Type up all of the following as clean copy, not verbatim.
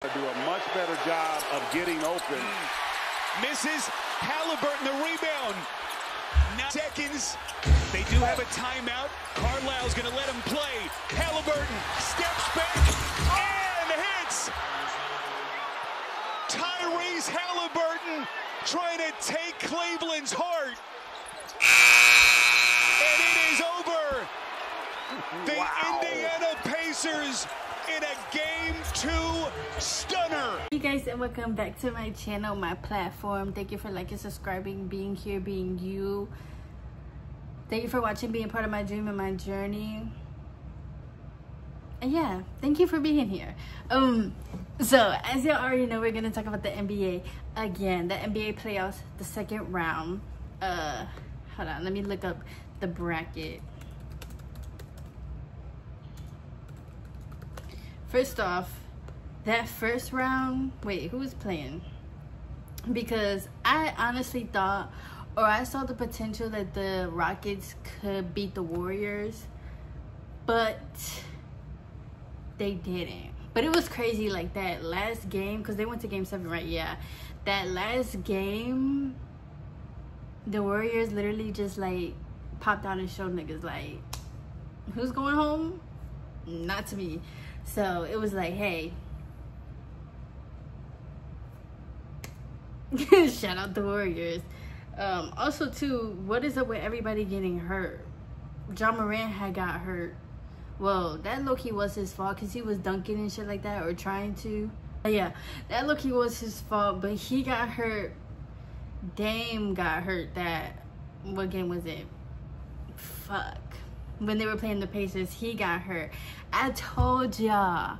Do a much better job of getting open. Misses. Haliburton the rebound. 9 seconds. They do have a timeout. Carlisle's going to let him play. Haliburton steps back and hits. Tyrese Haliburton trying to take Cleveland's heart. And it is over. The Indiana Pacers in a Game 2 stunner. Hey guys, and welcome back to my channel, my platform. Thank you for liking, subscribing, being here, being you. Thank you for watching, being part of my dream and my journey. And yeah, thank you for being here. So as you already know, we're gonna talk about the NBA again. The NBA playoffs, the second round. Hold on, let me look up the bracket. First off, that first round, wait, who was playing? Because I honestly thought, or I saw the potential that the Rockets could beat the Warriors, but they didn't. But it was crazy, like that last game, because they went to game 7, right? Yeah. That last game, the Warriors literally just like popped out and showed niggas like, who's going home? Not to me. So it was like, hey, shout out the Warriors. Also too, what is up with everybody getting hurt? John Morant had got hurt. Well, that low-key was his fault because he was dunking and shit like that, or trying to. But yeah, that low-key was his fault, but he got hurt. Dame got hurt. That, what game was it? Fuck. When they were playing the Pacers, he got hurt. I told y'all,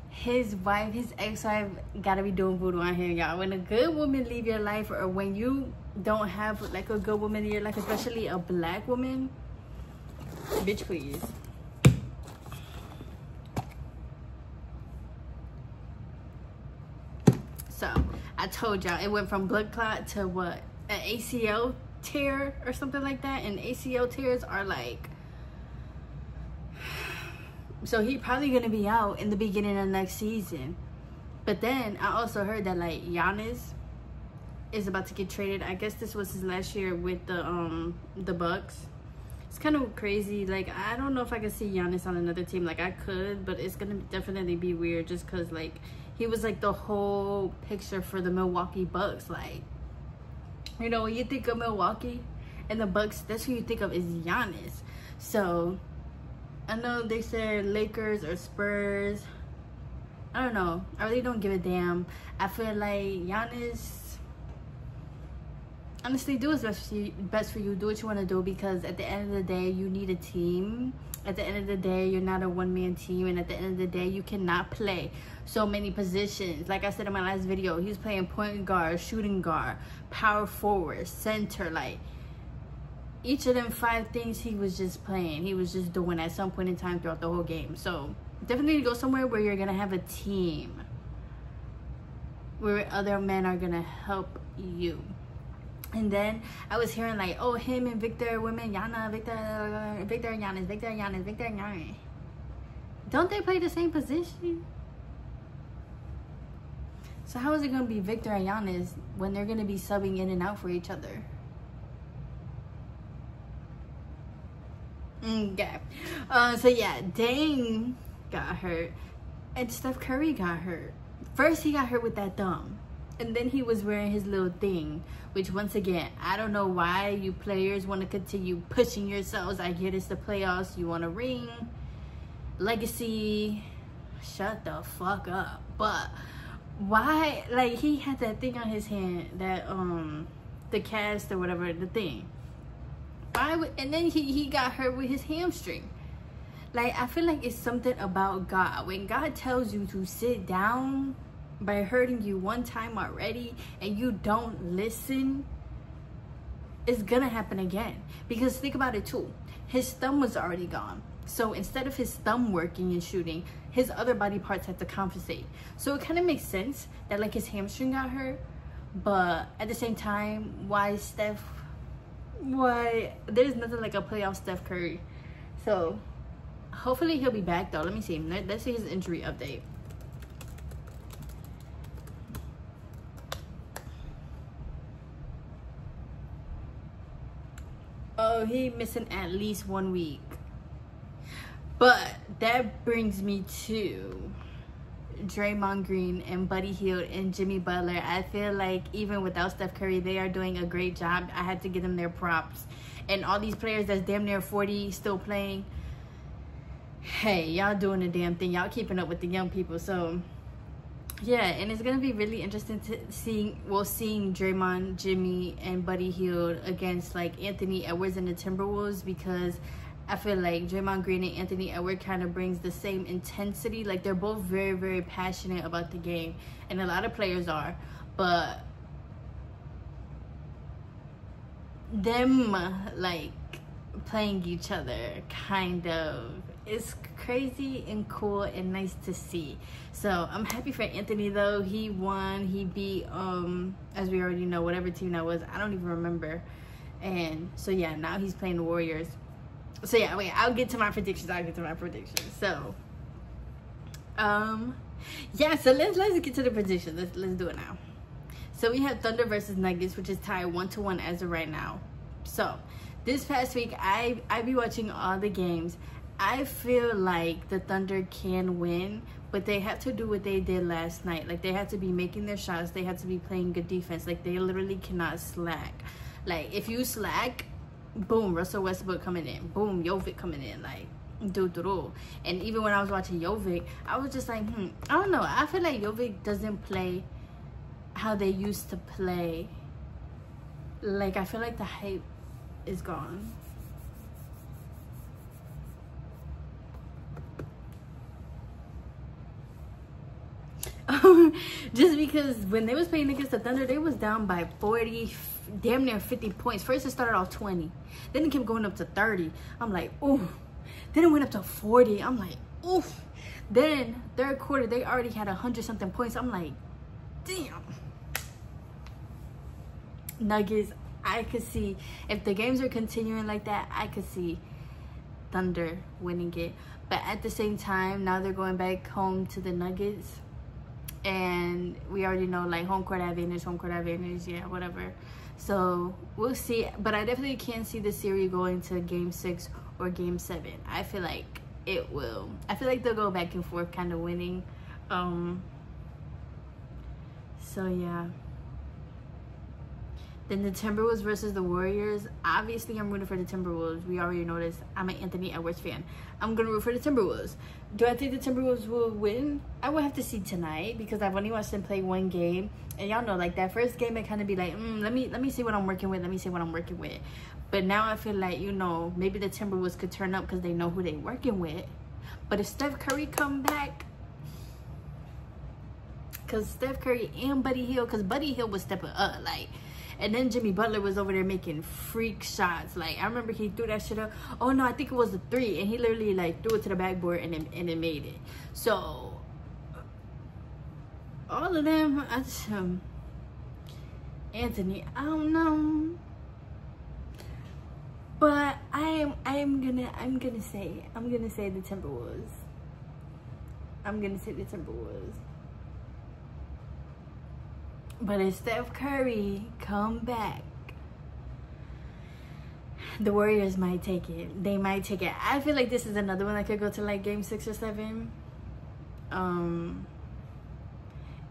his wife, his ex-wife, gotta be doing voodoo on him, y'all. When a good woman leave your life, or when you don't have like a good woman in your life, especially a black woman, bitch, please. So I told y'all, it went from blood clot to what, an ACL tear or something like that. And ACL tears are like, so he probably gonna be out in the beginning of next season. But then I also heard that like Giannis is about to get traded. I guess this was his last year with the Bucks. It's kind of crazy. Like, I don't know if I could see Giannis on another team. Like, I could, but it's gonna definitely be weird just because like he was like the whole picture for the Milwaukee Bucks. Like, you know, when you think of Milwaukee and the Bucks, that's who you think of is Giannis. So I know they said Lakers or Spurs. I don't know. I really don't give a damn. I feel like Giannis, honestly, do what's best for you. Do what you want to do, because at the end of the day, you need a team. At the end of the day, you're not a one-man team. And at the end of the day, you cannot play so many positions. Like I said in my last video, he was playing point guard, shooting guard, power forward, center. Like, each of them 5 things he was just playing, he was just doing at some point in time throughout the whole game. So definitely go somewhere where you're gonna have a team, where other men are gonna help you. And then I was hearing like, oh, him and Victor, women, Yana, Victor and Giannis, Victor and Giannis, Victor and Giannis. Don't they play the same position? So how is it gonna be Victor and Giannis when they're gonna be subbing in and out for each other? Okay. So yeah, Dame got hurt and Steph Curry got hurt. First he got hurt with that thumb, and then he was wearing his little thing, which once again, I don't know why you players want to continue pushing yourselves. I get it's the playoffs, you want a ring, legacy, shut the fuck up. But why, like, he had that thing on his hand, that the cast or whatever, the thing. And then he got hurt with his hamstring. Like, I feel like it's something about God. When God tells you to sit down by hurting you one time already and you don't listen, it's gonna happen again. Because think about it too, his thumb was already gone. So instead of his thumb working and shooting, his other body parts had to compensate. So it kind of makes sense that like his hamstring got hurt. But at the same time, why there's nothing like a playoff Steph Curry. So hopefully he'll be back though. Let me see. Let's see his injury update. So he missing at least 1 week. But that brings me to Draymond Green and Buddy Hield and Jimmy Butler. I feel like even without Steph Curry, they are doing a great job. I had to give them their props. And all these players that's damn near 40 still playing, hey, y'all doing the damn thing. Y'all keeping up with the young people. So yeah, and it's gonna be really interesting to seeing Draymond, Jimmy, and Buddy Hield against like Anthony Edwards and the Timberwolves, because I feel like Draymond Green and Anthony Edwards kind of brings the same intensity. Like, they're both very, very passionate about the game, and a lot of players are, but them like playing each other kind of is crazy and cool and nice to see. So I'm happy for Anthony though. He won. He beat as we already know, whatever team that was, I don't even remember. And so yeah, now he's playing the Warriors. So yeah, wait, I'll get to my predictions. So yeah, so let's get to the predictions. Let's do it now. So we have Thunder versus Nuggets, which is tied 1-1 as of right now. So this past week, I be watching all the games. I feel like the Thunder can win, but they have to do what they did last night. Like, they have to be making their shots. They have to be playing good defense. Like, they literally cannot slack. Like, if you slack, boom, Russell Westbrook coming in. Boom, Jovic coming in. Like, do. And even when I was watching Jovic, I was just like, I don't know. I feel like Jovic doesn't play how they used to play. Like, I feel like the hype is gone. Just because when they was playing against the Thunder, they was down by 40, damn near 50 points. First it started off 20, then it kept going up to 30. I'm like, ooh. Then it went up to 40. I'm like, oof. Then third quarter, they already had 100-something points. I'm like, damn. Nuggets, I could see, if the games are continuing like that, I could see Thunder winning it. But at the same time, now they're going back home to the Nuggets, and we already know, like, home court advantage, yeah, whatever. So we'll see. But I definitely can't see the series going to game 6 or game 7. I feel like it will. I feel like they'll go back and forth, kind of winning. So yeah. Then the Timberwolves versus the Warriors. Obviously, I'm rooting for the Timberwolves. We already know this. I'm an Anthony Edwards fan. I'm going to root for the Timberwolves. Do I think the Timberwolves will win? I will have to see tonight, because I've only watched them play one game. And y'all know, like, that first game, it kind of be like, let me see what I'm working with. But now I feel like, you know, maybe the Timberwolves could turn up because they know who they're working with. But if Steph Curry come back, because Steph Curry and Buddy Hield, because Buddy Hield was stepping up, like. And then Jimmy Butler was over there making freak shots. Like, I remember he threw that shit up. Oh, no, I think it was a 3. And he literally, like, threw it to the backboard and it made it. So, all of them, I just, Anthony, I don't know. But I'm gonna say the Timberwolves. I'm gonna say the Timberwolves. But if Steph Curry come back, the Warriors might take it. They might take it. I feel like this is another one that could go to like game 6 or 7. And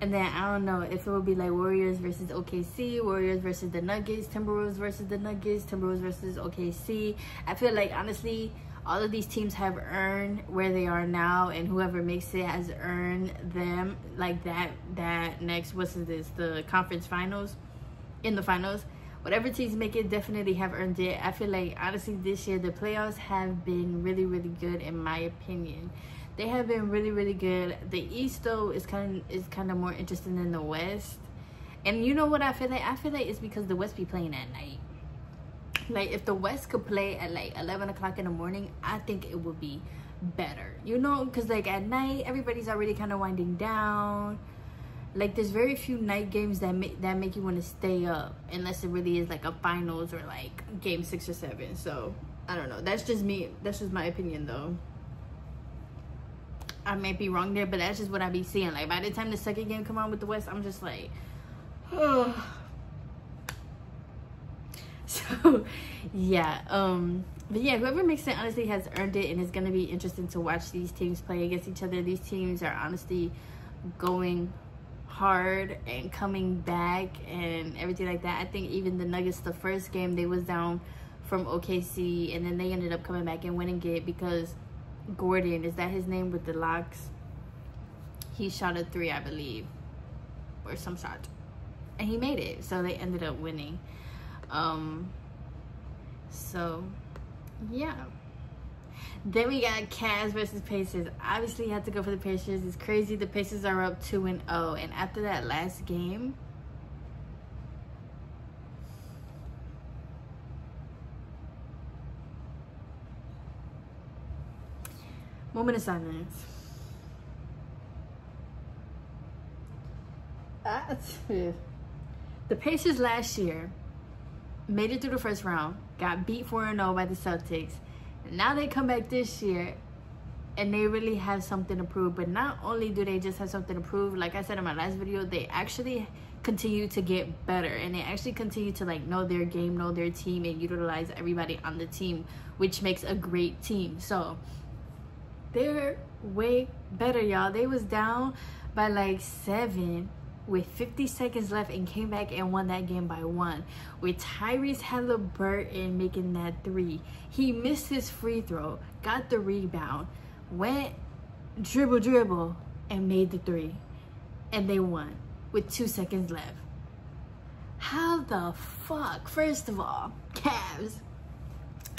then I don't know if it would be like Warriors versus OKC, Warriors versus the Nuggets, Timberwolves versus the Nuggets, Timberwolves versus OKC. I feel like, honestly, all of these teams have earned where they are now, and whoever makes it has earned them, like that next, the conference finals, in the finals. Whatever teams make it definitely have earned it. I feel like, honestly, this year the playoffs have been really, really good, in my opinion. They have been really, really good. The East, though, is kind of more interesting than the West. And you know what I feel like? I feel like it's because the West be playing at night. Like, if the West could play at like 11 o'clock in the morning, I think it would be better, you know, because like at night everybody's already kind of winding down. Like, there's very few night games that make you want to stay up, unless it really is like a finals or like game 6 or 7. So I don't know, that's just me, that's just my opinion though. I might be wrong there, but that's just what I be seeing. Like, by the time the second game come on with the West, I'm just like, oh. So yeah, but yeah, whoever makes it honestly has earned it, and it's gonna be interesting to watch these teams play against each other. These teams are honestly going hard and coming back and everything like that. I think even the Nuggets, the first game, they was down from OKC, and then they ended up coming back and winning it because Gordon, is that his name, with the locks? He shot a 3, I believe, or some shot, and he made it, so they ended up winning. So yeah, then we got Cavs versus Pacers. Obviously you have to go for the Pacers. It's crazy, the Pacers are up 2-0, and after that last game, moment of silence. The Pacers last year made it through the first round, got beat 4-0 by the Celtics, and now they come back this year and they really have something to prove. But not only do they just have something to prove, like I said in my last video, they actually continue to get better, and they actually continue to like know their game, know their team, and utilize everybody on the team, which makes a great team. So they're way better, y'all. They was down by like 7 with 50 seconds left and came back and won that game by 1 with Tyrese Haliburton making that 3. He missed his free throw, got the rebound, went dribble and made the 3, and they won with 2 seconds left. How the fuck? First of all, Cavs,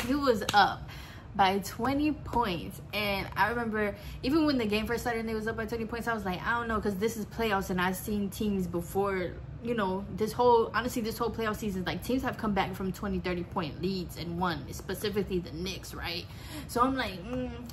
he was up by 20 points, and I remember even when the game first started and it was up by 20 points, I was like, I don't know, because this is playoffs and I've seen teams before, you know, this whole playoff season, like teams have come back from 20-30 point leads and won, specifically the Knicks, right? So I'm like,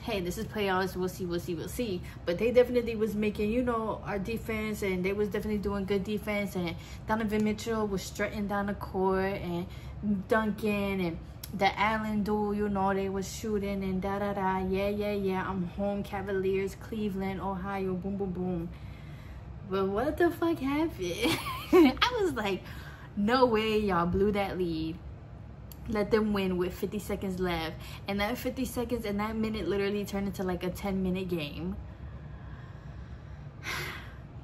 hey, this is playoffs, we'll see. But they definitely was making, you know, our defense, and they was definitely doing good defense, and Donovan Mitchell was strutting down the court and dunking, and the Allen duel, you know, they was shooting and yeah, I'm home, Cavaliers, Cleveland, Ohio, boom boom boom. But what the fuck happened? I was like, no way y'all blew that lead, let them win with 50 seconds left, and that 50 seconds and that minute literally turned into like a 10-minute game.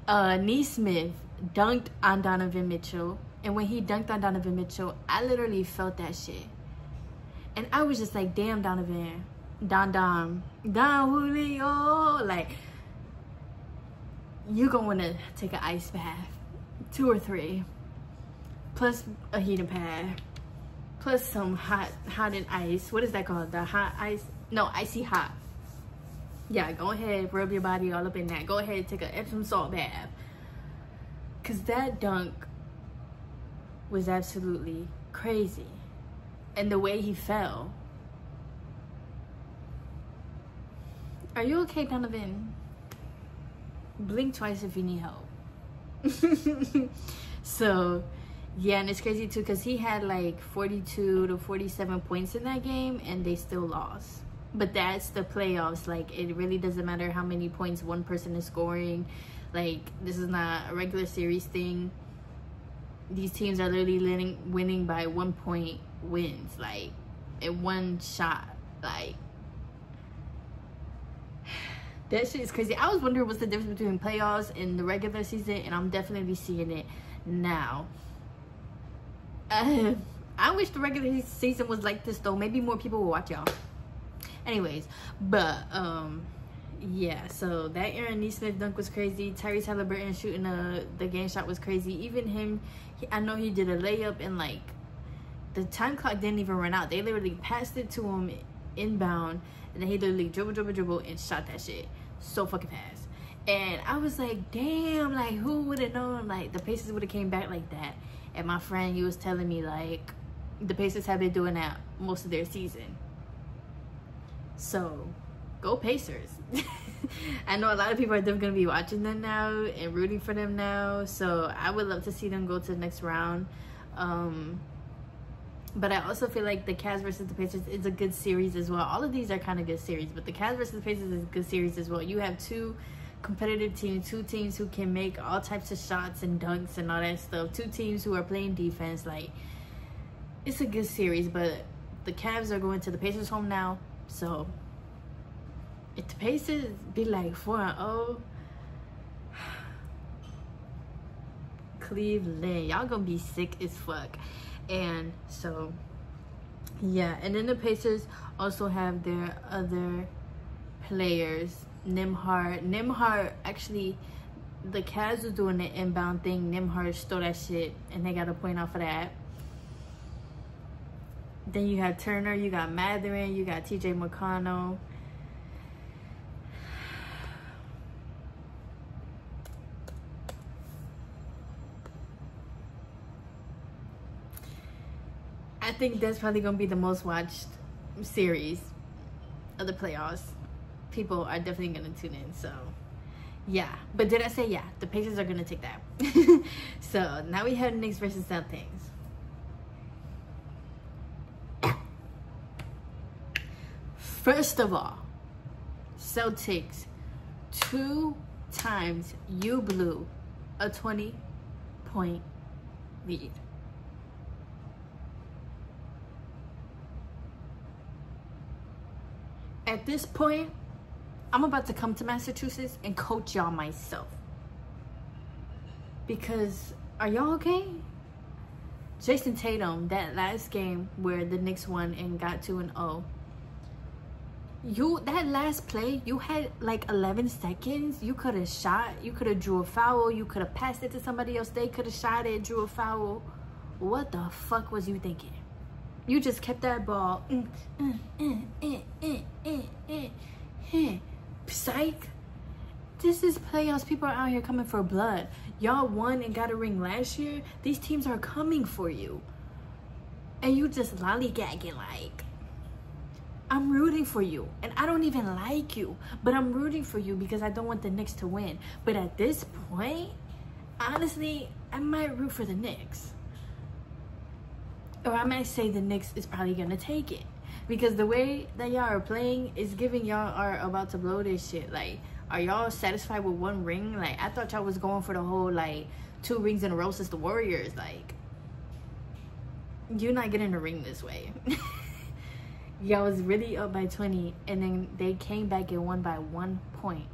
Nesmith dunked on Donovan Mitchell, and when he dunked on Donovan Mitchell, I literally felt that shit. And I was just like, damn, Donovan, Don Julio, like, you gonna wanna take an ice bath, 2 or 3, plus a heating pad, plus some hot and ice. What is that called? The hot ice? No, icy hot. Yeah, go ahead, rub your body all up in that. Go ahead, take a Epsom salt bath, cause that dunk was absolutely crazy. And the way he fell. Are you okay, Donovan? Blink twice if you need help. So yeah, and it's crazy too because he had like 42 to 47 points in that game and they still lost. But that's the playoffs. Like, it really doesn't matter how many points one person is scoring. Like, this is not a regular series thing. These teams are literally winning by 1 point wins, like in one shot. Like, that shit is crazy. I was wondering what's the difference between playoffs and the regular season, and I'm definitely seeing it now. I wish the regular season was like this though. Maybe more people will watch, y'all. Anyways, but yeah, so that Aaron Nesmith dunk was crazy. Tyrese Haliburton shooting the game shot was crazy. Even him, I know he did a layup and like the time clock didn't even run out. They literally passed it to him inbound, and then he literally dribble and shot that shit so fucking fast. And I was like, damn, like who would have known like the Pacers would have came back like that? And my friend, he was telling me like the Pacers have been doing that most of their season. So go Pacers. I know a lot of people are definitely gonna be watching them now and rooting for them now, so I would love to see them go to the next round. But I also feel like the Cavs versus the Pacers is a good series as well. All of these are kind of good series, but the Cavs versus the Pacers is a good series as well. You have two competitive teams, two teams who can make all types of shots and dunks and all that stuff, two teams who are playing defense. Like, it's a good series, but the Cavs are going to the Pacers home now. So if the Pacers be like 4-0, Cleveland, y'all gonna be sick as fuck. And so yeah, and then the Pacers also have their other players. Nimhart, actually, the Cavs was doing the inbound thing. Nimhart stole that shit, and they got a point off of that. Then you got Turner, you got Mathurin, you got TJ McConnell. I think that's probably going to be the most watched series of the playoffs. People are definitely going to tune in, so yeah. But did I say yeah? The Pacers are going to take that. So now we have Knicks versus Celtics. First of all, Celtics, 2 times you blew a 20-point lead. At this point, I'm about to come to Massachusetts and coach y'all myself. Because, are y'all okay? Jason Tatum, that last game where the Knicks won and got 2-0, that last play, you had like 11 seconds. You could have shot, you could have drew a foul, you could have passed it to somebody else, they could have shot it, drew a foul. What the fuck was you thinking? You just kept that ball. Psych. This is playoffs. People are out here coming for blood. Y'all won and got a ring last year. These teams are coming for you. And you just lollygagging like, I'm rooting for you. And I don't even like you. But I'm rooting for you because I don't want the Knicks to win. But at this point, honestly, I might root for the Knicks. Or I might say the Knicks is probably going to take it. Because the way that y'all are playing is giving y'all are about to blow this shit. Like, are y'all satisfied with 1 ring? Like, I thought y'all was going for the whole, like, 2 rings in a row since the Warriors. Like, you're not getting a ring this way. Y'all was really up by 20. And then they came back and won by 1 point.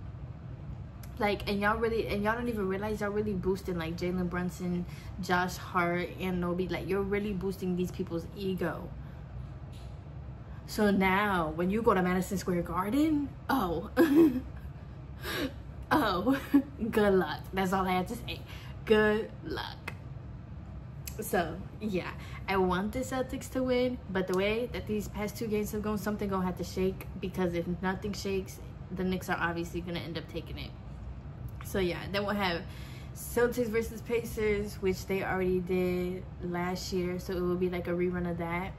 Like, and y'all don't even realize y'all really boosting, like, Jalen Brunson, Josh Hart, and Nobi. Like, you're really boosting these people's ego. So now, when you go to Madison Square Garden, oh, good luck. That's all I have to say. Good luck. So, yeah, I want the Celtics to win, but the way that these past 2 games have gone, something gonna have to shake, because if nothing shakes, the Knicks are obviously gonna end up taking it. So yeah, then we'll have Celtics versus Pacers, which they already did last year, so it will be like a rerun of that.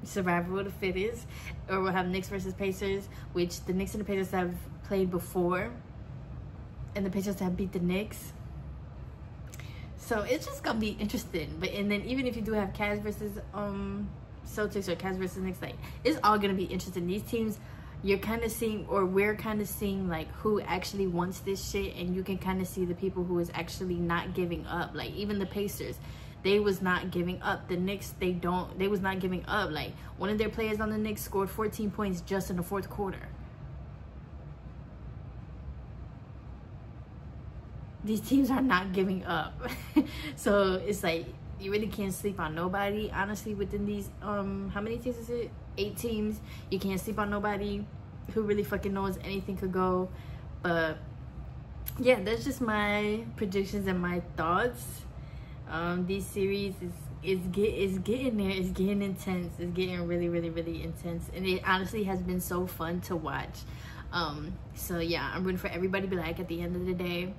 Survival of the fittest. Or we'll have Knicks versus Pacers, which the Knicks and the Pacers have played before, and the Pacers have beat the Knicks. So it's just gonna be interesting. But and then even if you do have Cavs versus Celtics or Cavs versus Knicks, like, it's all gonna be interesting. These teams, you're kind of seeing, or we're kind of seeing, like, who actually wants this shit, and you can kind of see the people who is actually not giving up. Like, even the Pacers, they was not giving up. The Knicks, they was not giving up. Like, one of their players on the Knicks scored 14 points just in the 4th quarter. These teams are not giving up. So it's like, you really can't sleep on nobody, honestly, within these, how many teams is it? 8 teams. You can't sleep on nobody. Who really fucking knows? Anything could go. But yeah, that's just my predictions and my thoughts. These series is getting there. It's getting intense. It's getting really, really, really intense. And it honestly has been so fun to watch. So yeah, I'm rooting for everybody. But like, at the end of the day,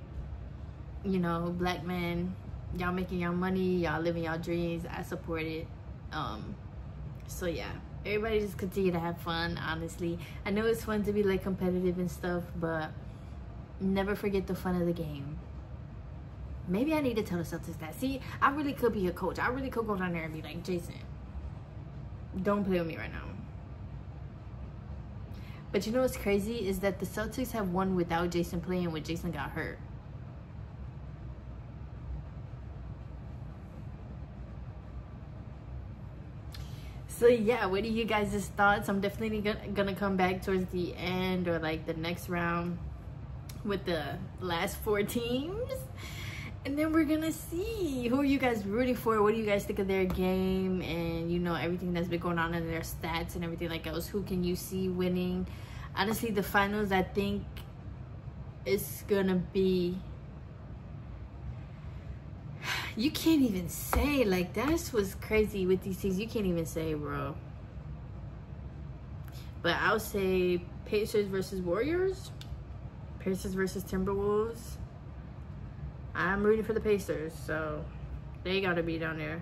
you know, black men, y'all making y'all money, y'all living y'all dreams. I support it. So yeah, everybody just continue to have fun. Honestly, I know it's fun to be like competitive and stuff, but never forget the fun of the game. Maybe I need to tell the Celtics that. See, I really could be a coach. I really could go down there and be like, Jason, don't play with me right now. But you know what's crazy is that the Celtics have won without Jason playing when Jason got hurt. So yeah, what are you guys' thoughts? I'm definitely gonna come back towards the end or like the next round with the last 4 teams, and then we're gonna see who are you guys rooting for, what do you guys think of their game, and you know, everything that's been going on in their stats and everything like else. Who can you see winning? Honestly, the finals, I think it's gonna be, you can't even say, like, that's what's crazy with these teams. You can't even say, bro. But I'll say Pacers versus Warriors, Pacers versus Timberwolves. I'm rooting for the Pacers, so they gotta be down there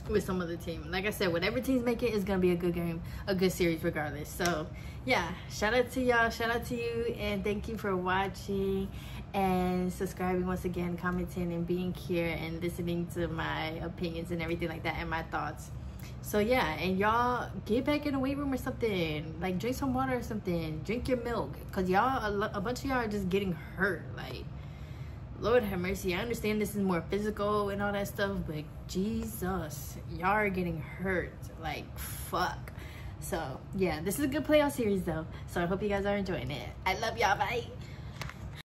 with some other team. Like I said, whatever teams make it is gonna be a good game, a good series regardless. So yeah, shout out to y'all, shout out to you, and thank you for watching and subscribing once again, commenting and being here and listening to my opinions and everything like that and my thoughts. So yeah, and y'all get back in the weight room or something, like drink some water or something, drink your milk, because y'all, a bunch of y'all are just getting hurt. Like, Lord have mercy. I understand this is more physical and all that stuff, but Jesus, y'all are getting hurt like fuck. So yeah, this is a good playoff series though, so I hope you guys are enjoying it. I love y'all. Bye.